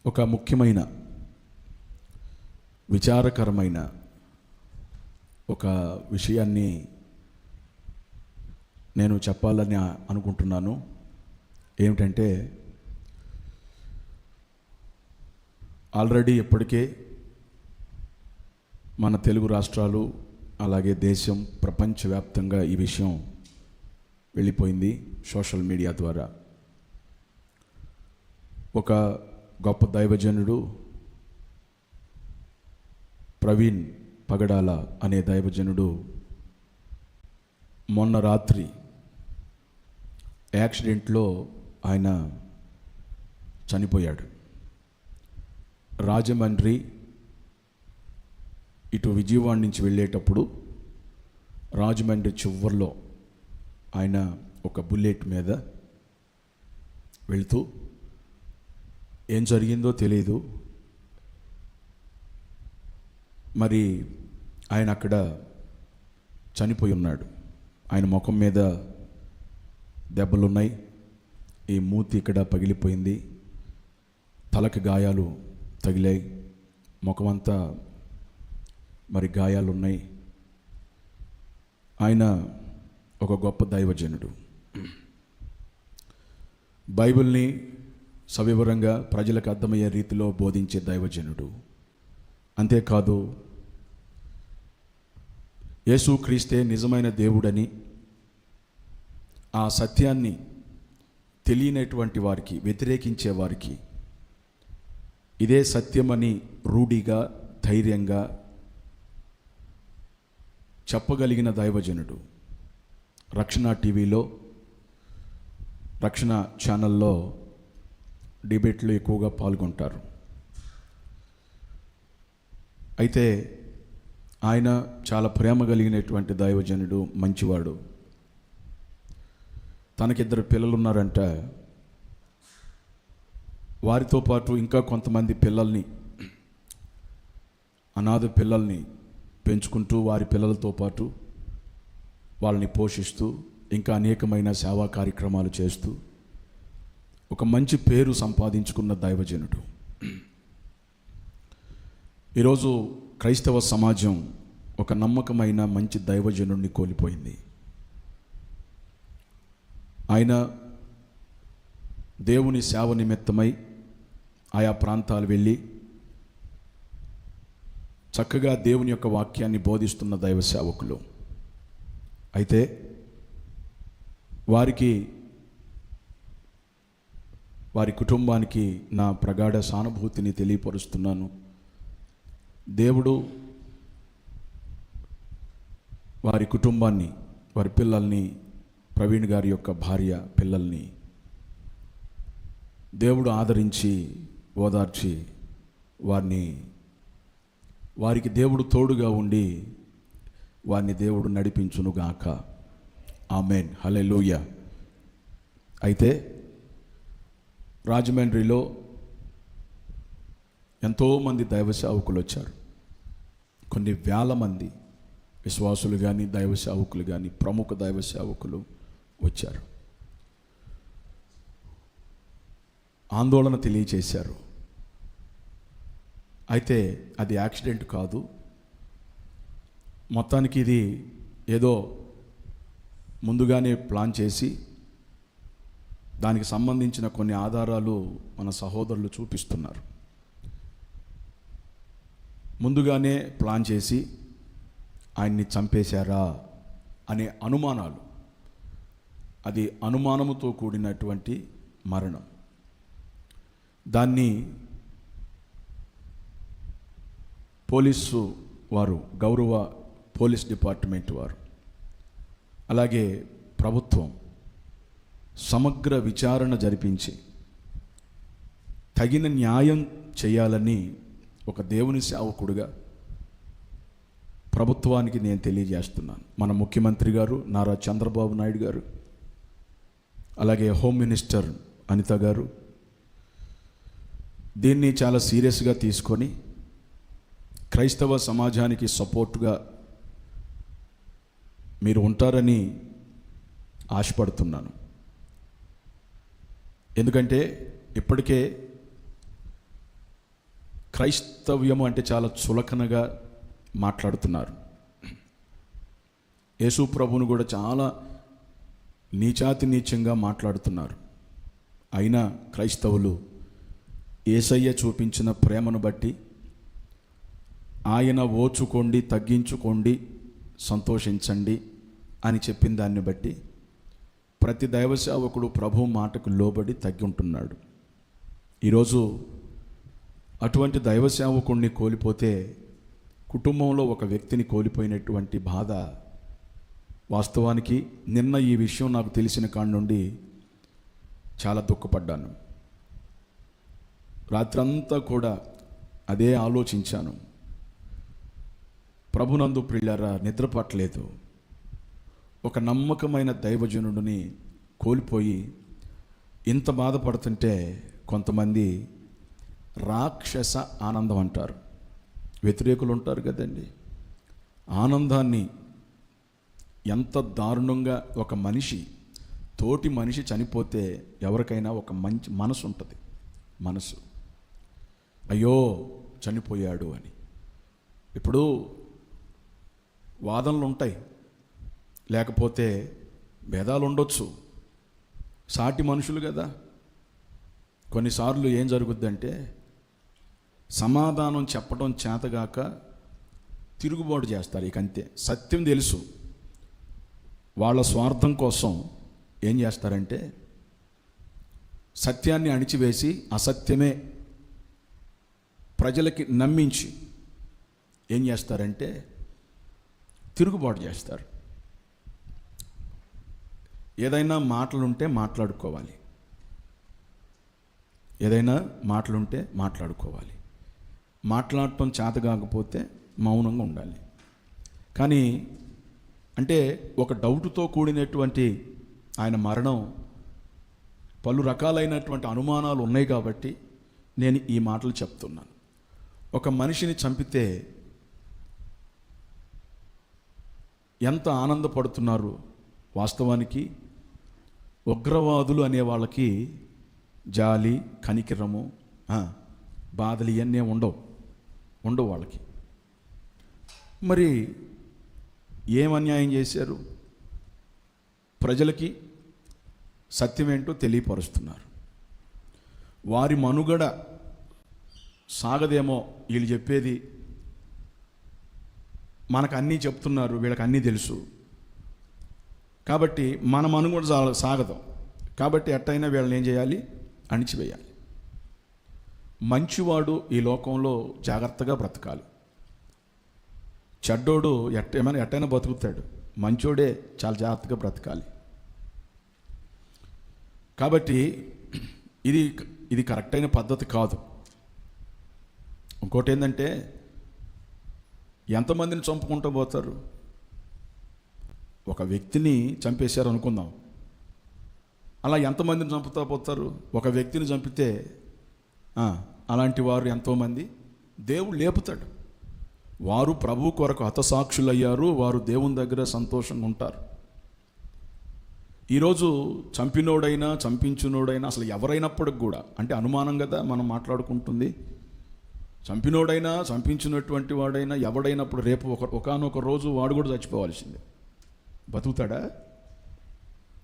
ఒక ముఖ్యమైన విచారకరమైన ఒక విషయాన్ని నేను చెప్పాలని అనుకుంటున్నాను. ఏమిటంటే, ఆల్రెడీ ఇప్పటికే మన తెలుగు రాష్ట్రాలు అలాగే దేశం ప్రపంచవ్యాప్తంగా ఈ విషయం వెళ్ళిపోయింది సోషల్ మీడియా ద్వారా. ఒక గొప్ప దైవజనుడు ప్రవీణ్ పగడాల అనే దైవజనుడు మొన్న రాత్రి యాక్సిడెంట్లో ఆయన చనిపోయాడు. రాజమండ్రి ఇటు విజయవాడ నుంచి వెళ్ళేటప్పుడు రాజమండ్రి చివర్లో ఆయన ఒక బుల్లెట్ మీద వెళుతూ ఏం జరిగిందో తెలియదు, మరి ఆయన అక్కడ చనిపోయి ఉన్నాడు. ఆయన ముఖం మీద దెబ్బలున్నాయి, ఈ మూతి ఇక్కడ పగిలిపోయింది, తలకు గాయాలు తగిలాయి, ముఖమంతా మరి గాయాలున్నాయి. ఆయన ఒక గొప్ప దైవజనుడు, బైబిల్ని సవివరంగా ప్రజలకు అర్థమయ్యే రీతిలో బోధించే దైవజనుడు. అంతేకాదు, యేసుక్రీస్తే నిజమైన దేవుడని, ఆ సత్యాన్ని తెలియనటువంటి వారికి, వ్యతిరేకించే వారికి ఇదే సత్యమని రూఢిగా ధైర్యంగా చెప్పగలిగిన దైవజనుడు. రక్షణ టీవీలో, రక్షణ ఛానల్లో డిబేట్లు ఎక్కువగా పాల్గొంటారు. అయితే ఆయన చాలా ప్రేమ కలిగినటువంటి దైవజనుడు, మంచివాడు. తనకిద్దరు పిల్లలు ఉన్నారంట. వారితో పాటు ఇంకా కొంతమంది పిల్లల్ని, అనాథ పిల్లల్ని పెంచుకుంటూ, వారి పిల్లలతో పాటు వాళ్ళని పోషిస్తూ, ఇంకా అనేకమైన సేవా కార్యక్రమాలు చేస్తూ ఒక మంచి పేరు సంపాదించుకున్న దైవజనుడు. ఈరోజు క్రైస్తవ సమాజం ఒక నమ్మకమైన మంచి దైవజనుడిని కోల్పోయింది. ఆయన దేవుని సేవ నిమిత్తమై ఆయా ప్రాంతాలు వెళ్ళి చక్కగా దేవుని యొక్క వాక్యాన్ని బోధిస్తున్న దైవ సేవకులు. అయితే వారి కుటుంబానికి నా ప్రగాఢ సానుభూతిని తెలియపరుస్తున్నాను. దేవుడు వారి కుటుంబాన్ని, వారి పిల్లల్ని, ప్రవీణ్ గారి యొక్క భార్య పిల్లల్ని దేవుడు ఆదరించి ఓదార్చి వారికి దేవుడు తోడుగా ఉండి వారిని దేవుడు నడిపించునుగాక. ఆమెన్, హల్లెలూయా. అయితే రాజమండ్రిలో ఎంతోమంది దైవ సేవకులు వచ్చారు. కొన్ని వేల మంది విశ్వాసులు కానీ, దైవ సేవకులు కానీ, ప్రముఖ దైవ సేవకులు వచ్చారు. ఆందోళన తెలియచేశారు. అయితే అది యాక్సిడెంట్ కాదు, మొత్తానికి ఇది ఏదో ముందుగానే ప్లాన్ చేసి దానికి సంబంధించిన కొన్ని ఆధారాలు మన సహోదరులు చూపిస్తున్నారు. ముందుగానే ప్లాన్ చేసి ఆయన్ని చంపేశారా అనే అనుమానాలు, అది అనుమానముతో కూడినటువంటి మరణం. దాన్ని పోలీసు వారు, గౌరవ పోలీస్ డిపార్ట్మెంట్ వారు, అలాగే ప్రభుత్వం సమగ్ర విచారణ జరిపించి తగిన న్యాయం చేయాలని ఒక దేవుని సేవకుడుగా ప్రభుత్వానికి నేను తెలియజేస్తున్నాను. మన ముఖ్యమంత్రి గారు నారా చంద్రబాబు నాయుడు గారు, అలాగే హోమ్ మినిస్టర్ అనిత గారు దీన్ని చాలా సీరియస్గా తీసుకొని క్రైస్తవ సమాజానికి సపోర్టుగా మీరు ఉంటారని ఆశపడుతున్నాను. ఎందుకంటే ఇప్పటికే క్రైస్తవ్యము అంటే చాలా చులకనగా మాట్లాడుతున్నారు. యేసు ప్రభువును కూడా చాలా నీచాతి నీచంగా మాట్లాడుతున్నారు. అయినా క్రైస్తవులు యేసయ్య చూపించిన ప్రేమను బట్టి, ఆయన ఓచుకోండి, తగ్గించుకోండి, సంతోషించండి అని చెప్పిన దాన్ని బట్టి ప్రతి దైవ సేవకుడు ప్రభు మాటకు లోబడి తగ్గి ఉంటున్నాడు. ఈరోజు అటువంటి దైవ సేవకుడిని కోల్పోతే, కుటుంబంలో ఒక వ్యక్తిని కోల్పోయినటువంటి బాధ వాస్తవానికి నిన్న ఈ విషయం నాకు తెలిసిన కాడి నుండి చాలా దుఃఖపడ్డాను. రాత్రంతా కూడా అదే ఆలోచించాను. ప్రభునందు ప్రియులారా, నిద్ర పట్టలేదు. ఒక నమ్మకమైన దైవజనుడిని కోల్పోయి ఇంత బాధపడుతుంటే కొంతమంది రాక్షస ఆనందం అంటారు. వ్యతిరేకులు ఉంటారు కదండి. ఆనందాన్ని ఎంత దారుణంగా, ఒక మనిషి, తోటి మనిషి చనిపోతే ఎవరికైనా ఒక మంచి మనసు ఉంటుంది. మనసు, అయ్యో చనిపోయాడు అని. ఇప్పుడు వాదనలు ఉంటాయి, లేకపోతే భేదాలు ఉండొచ్చు, సాటి మనుషులు కదా. కొన్నిసార్లు ఏం జరుగుద్దంటే సమాధానం చెప్పడం చేతగాక తిరుగుబాటు చేస్తారు. ఇక అంతే. సత్యం తెలుసు, వాళ్ళ స్వార్థం కోసం ఏం చేస్తారంటే సత్యాన్ని అణిచివేసి అసత్యమే ప్రజలకి నమ్మించి ఏం చేస్తారంటే తిరుగుబాటు చేస్తారు. ఏదైనా మాటలుంటే మాట్లాడుకోవాలి, ఏదైనా మాటలుంటే మాట్లాడుకోవాలి. మాట్లాడటం చేత కాకపోతే మౌనంగా ఉండాలి. కానీ అంటే ఒక డౌట్తో కూడినటువంటి ఆయన మరణం, పలు రకాలైనటువంటి అనుమానాలు ఉన్నాయి కాబట్టి నేను ఈ మాటలు చెప్తున్నాను. ఒక మనిషిని చంపితే ఎంత ఆనందపడుతున్నారు. వాస్తవానికి ఉగ్రవాదులు అనే వాళ్ళకి జాలి, కనికిరము, బాధలు ఇవన్నీ ఉండవు వాళ్ళకి. మరి ఏం అన్యాయం చేశారు? ప్రజలకి సత్యమేంటో తెలియపరుస్తున్నారు. వారి మనుగడ సాగదేమో, వీళ్ళు చెప్పేది మనకు అన్నీ చెప్తున్నారు, వీళ్ళకి అన్నీ తెలుసు కాబట్టి మన మనుగడ సాగదు. కాబట్టి ఎట్టయినా వీళ్ళని ఏం చేయాలి? అణిచివేయాలి. మంచివాడు ఈ లోకంలో జాగ్రత్తగా బ్రతకాలి. చెడ్డోడు ఎట్టైనా బతుకుతాడు. మంచోడే చాలా జాగ్రత్తగా బ్రతకాలి. కాబట్టి ఇది కరెక్ట్ అయిన పద్ధతి కాదు. ఇంకోటి ఏంటంటే, ఎంతమందిని చంపుకుంటూ పోతారు? ఒక వ్యక్తిని చంపేశారు అనుకుందాం, అలా ఎంతమందిని చంపుతా పోతారు? ఒక వ్యక్తిని చంపితే అలాంటి వారు ఎంతోమంది దేవుడు లేపుతాడు. వారు ప్రభు కొరకు హతసాక్షులయ్యారు. వారు దేవుని దగ్గర సంతోషంగా ఉంటారు. ఈరోజు చంపినోడైనా చంపించినోడైనా, అసలు ఎవరైనప్పటికి కూడా, అంటే అనుమానం కదా మనం మాట్లాడుకుంటుంది. చంపినోడైనా చంపించినటువంటి వాడైనా ఎవడైనప్పుడు రేపు ఒకానొక రోజు వాడు కూడా చచ్చిపోవాల్సిందే. బతుకుతాడా?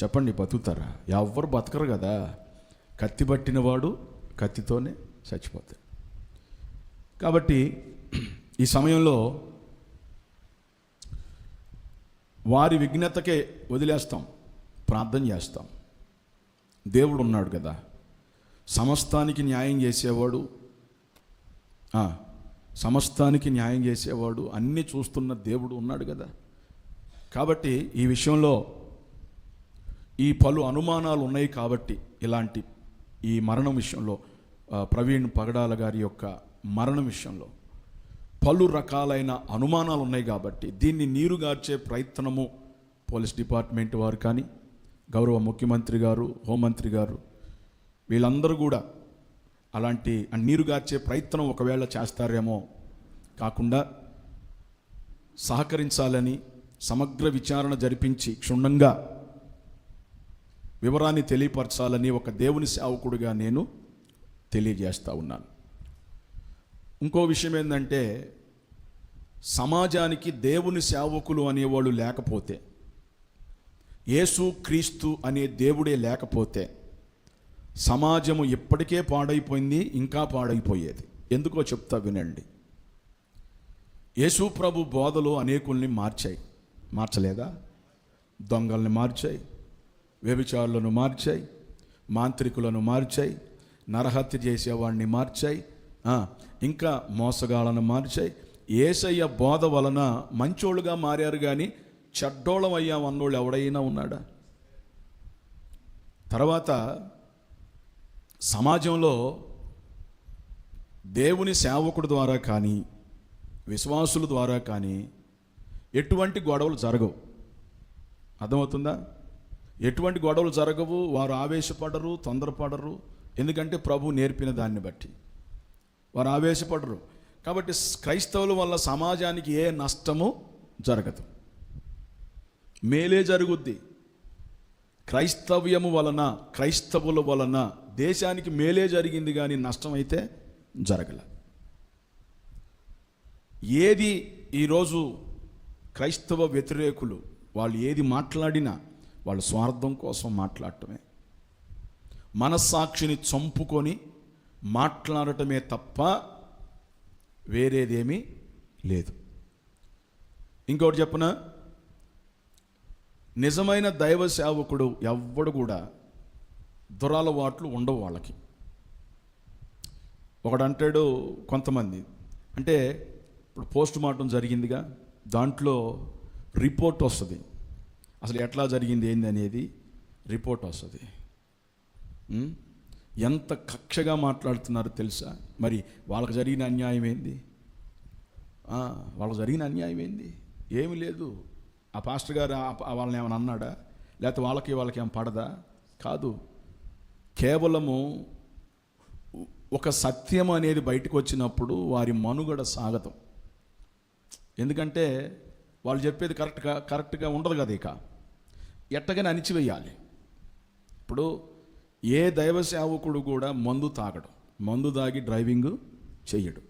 చెప్పండి, బతుకుతారా? ఎవ్వరు బతకరు కదా. కత్తి పట్టిన వాడు కత్తితోనే చచ్చిపోతాడు. కాబట్టి ఈ సమయంలో వారి విఘ్నతకే వదిలేస్తాం, ప్రార్థన చేస్తాం. దేవుడు ఉన్నాడు కదా, సమస్తానికి న్యాయం చేసేవాడు, సమస్తానికి న్యాయం చేసేవాడు, అన్నీ చూస్తున్న దేవుడు ఉన్నాడు కదా. కాబట్టి ఈ విషయంలో ఈ పలు అనుమానాలు ఉన్నాయి. కాబట్టి ఇలాంటి ఈ మరణం విషయంలో, ప్రవీణ్ పగడాల గారి యొక్క మరణం విషయంలో పలు రకాలైన అనుమానాలు ఉన్నాయి. కాబట్టి దీన్ని నీరుగార్చే ప్రయత్నము పోలీస్ డిపార్ట్మెంట్ వారు కానీ, గౌరవ ముఖ్యమంత్రి గారు, హోంమంత్రి గారు, వీళ్ళందరూ కూడా అలాంటి నీరుగార్చే ప్రయత్నం ఒకవేళ చేస్తారేమో కాకుండా సహకరించాలని, సమగ్ర విచారణ జరిపించి క్షుణ్ణంగా వివరాన్ని తెలియపరచాలని ఒక దేవుని సేవకుడిగా నేను తెలియజేస్తూ ఉన్నాను. ఇంకో విషయం ఏంటంటే, సమాజానికి దేవుని సేవకులు అనేవాళ్ళు లేకపోతే, యేసు క్రీస్తు అనే దేవుడే లేకపోతే సమాజము ఇప్పటికే పాడైపోయింది, ఇంకా పాడైపోయేది. ఎందుకో చెప్తా వినండి. యేసు ప్రభు బోధలు అనేకుల్ని మార్చలేదా? దొంగల్ని మార్చాయి, వ్యభిచారులను మార్చాయి, మాంత్రికులను మార్చాయి, నరహత్య చేసేవాడిని మార్చాయి, ఇంకా మోసగాళ్ళను మార్చాయి. యేసయ్య బోధ వలన మంచోళ్ళుగా మారారు, కానీ చెడ్డోళం అయ్యామన్నోళ్ళు ఎవడైనా ఉన్నాడా? తర్వాత సమాజంలో దేవుని సేవకుడి ద్వారా కానీ విశ్వాసుల ద్వారా కానీ ఎటువంటి గొడవలు జరగవు. అర్థమవుతుందా? ఎటువంటి గొడవలు జరగవు. వారు ఆవేశపడరు, తొందరపడరు. ఎందుకంటే ప్రభు నేర్పిన దాన్ని బట్టి వారు ఆవేశపడరు. కాబట్టి క్రైస్తవుల వల్ల సమాజానికి ఏ నష్టము జరగదు, మేలే జరుగుద్ది. క్రైస్తవ్యము వలన, క్రైస్తవుల వలన దేశానికి మేలే జరిగింది, కానీ నష్టం అయితే జరగల. ఏది ఈరోజు క్రైస్తవ వ్యతిరేకులు వాళ్ళు ఏది మాట్లాడినా వాళ్ళ స్వార్థం కోసం మాట్లాడటమే, మనస్సాక్షిని చంపుకొని మాట్లాడటమే తప్ప వేరేదేమీ లేదు. ఇంకోటి చెప్పనా, నిజమైన దైవ సేవకుడు ఎవ్వడు కూడా దురలవాట్లు ఉండవు వాళ్ళకి. ఒకడంటాడు, కొంతమంది అంటే ఇప్పుడు పోస్ట్ మార్టం జరిగిందిగా, దాంట్లో రిపోర్ట్ వస్తుంది, అసలు ఎట్లా జరిగింది ఏంది అనేది రిపోర్ట్ వస్తుంది. ఎంత కక్షగా మాట్లాడుతున్నారో తెలుసా? మరి వాళ్ళకి జరిగిన అన్యాయం ఏంది? వాళ్ళకి జరిగిన అన్యాయం ఏంది? ఏమీ లేదు. ఆ పాస్టర్ గారు వాళ్ళని ఏమైనా అన్నాడా? లేకపోతే వాళ్ళకి ఏం పడదా? కాదు. కేవలము ఒక సత్యం అనేది బయటకు వచ్చినప్పుడు వారి మనుగడ సాగతం. ఎందుకంటే వాళ్ళు చెప్పేది కరెక్ట్గా ఉండదు కదా, ఇక ఎట్టగానే అణిచివేయాలి. ఇప్పుడు ఏ దైవ సేవకుడు కూడా మందు తాగడు, మందు తాగి డ్రైవింగ్ చెయ్యడు.